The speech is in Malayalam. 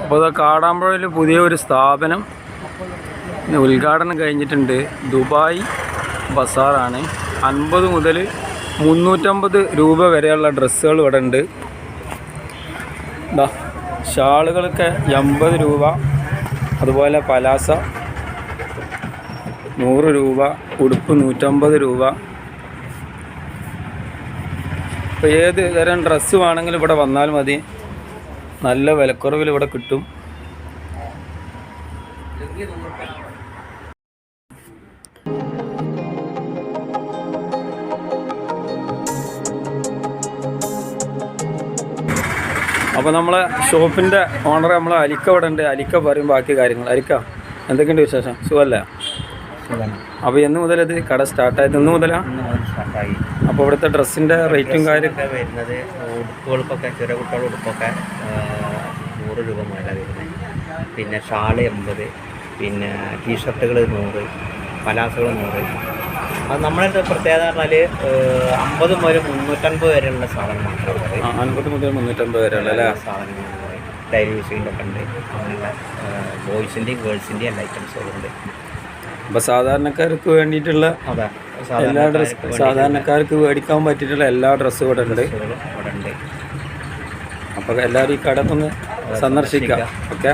അപ്പോൾ അത് കാടാമ്പുഴയിൽ പുതിയൊരു സ്ഥാപനം ഉദ്ഘാടനം കഴിഞ്ഞിട്ടുണ്ട്. ദുബായ് ബസാറാണ്. 50 മുതൽ 350 രൂപ വരെയുള്ള ഡ്രസ്സുകൾ ഇവിടെ ഉണ്ട്. ഷാളുകൾക്ക് 80 രൂപ, അതുപോലെ പലാസ 100 രൂപ, ഉടുപ്പ് 150 രൂപ. അപ്പോൾ ഏത് തരം ഡ്രസ്സ് വേണമെങ്കിലും ഇവിടെ വന്നാൽ മതി, നല്ല വിലക്കുറവിൽ ഇവിടെ കിട്ടും. അപ്പോൾ നമ്മളെ ഷോപ്പിൻ്റെ ഓണർ നമ്മളെ അലിക്ക ഇവിടെ ഉണ്ട്. അലിക്ക പറയും ബാക്കി കാര്യങ്ങൾ. അലിക്ക, എന്തൊക്കെയുണ്ട് വിശേഷം? സുഖമല്ലേ? അപ്പോൾ എന്ന് മുതൽ ഇത് കട സ്റ്റാർട്ടായത്? ഇന്ന് മുതലാണ് സ്റ്റാർട്ടായി. അപ്പോൾ ഇവിടുത്തെ ഡ്രസ്സിൻ്റെ റേറ്റും കാര്യമൊക്കെ വരുന്നത് ഉടുപ്പുകൾക്കൊക്കെ, ചെറിയ കുട്ടികളുടെ ഉടുപ്പൊക്കെ 100 രൂപ മുതലാണ് വരുന്നത്. പിന്നെ ഷാള് 80, പിന്നെ ടീഷർട്ടുകൾ 100, പലാസകൾ 100. അത് നമ്മുടെ പ്രത്യേകത പറഞ്ഞാൽ 50 മുതൽ 350 വരെയുള്ള സാധനം മാത്രമാണ്. 50 മുതൽ 350 വരെയുള്ള എല്ലാ സാധനങ്ങളും ഡെയിലി യൂസിൻ്റെ ഒക്കെ ഉണ്ട്. അങ്ങനെയുള്ള ബോയ്സിൻ്റെയും ഗേൾസിൻ്റെയും എല്ലാ ഐറ്റംസുകളുണ്ട്. അപ്പോൾ സാധാരണക്കാർക്ക് വേണ്ടിയിട്ടുള്ള എല്ലാ ഡ്രസ്സ്, സാധാരണക്കാർക്ക് മേടിക്കാൻ പറ്റിയിട്ടുള്ള എല്ലാ ഡ്രസ്സും ഇവിടെ ഉണ്ട്. അപ്പോൾ എല്ലാവരും ഈ കട ഒന്ന് സന്ദർശിക്കാം. ഓക്കെ.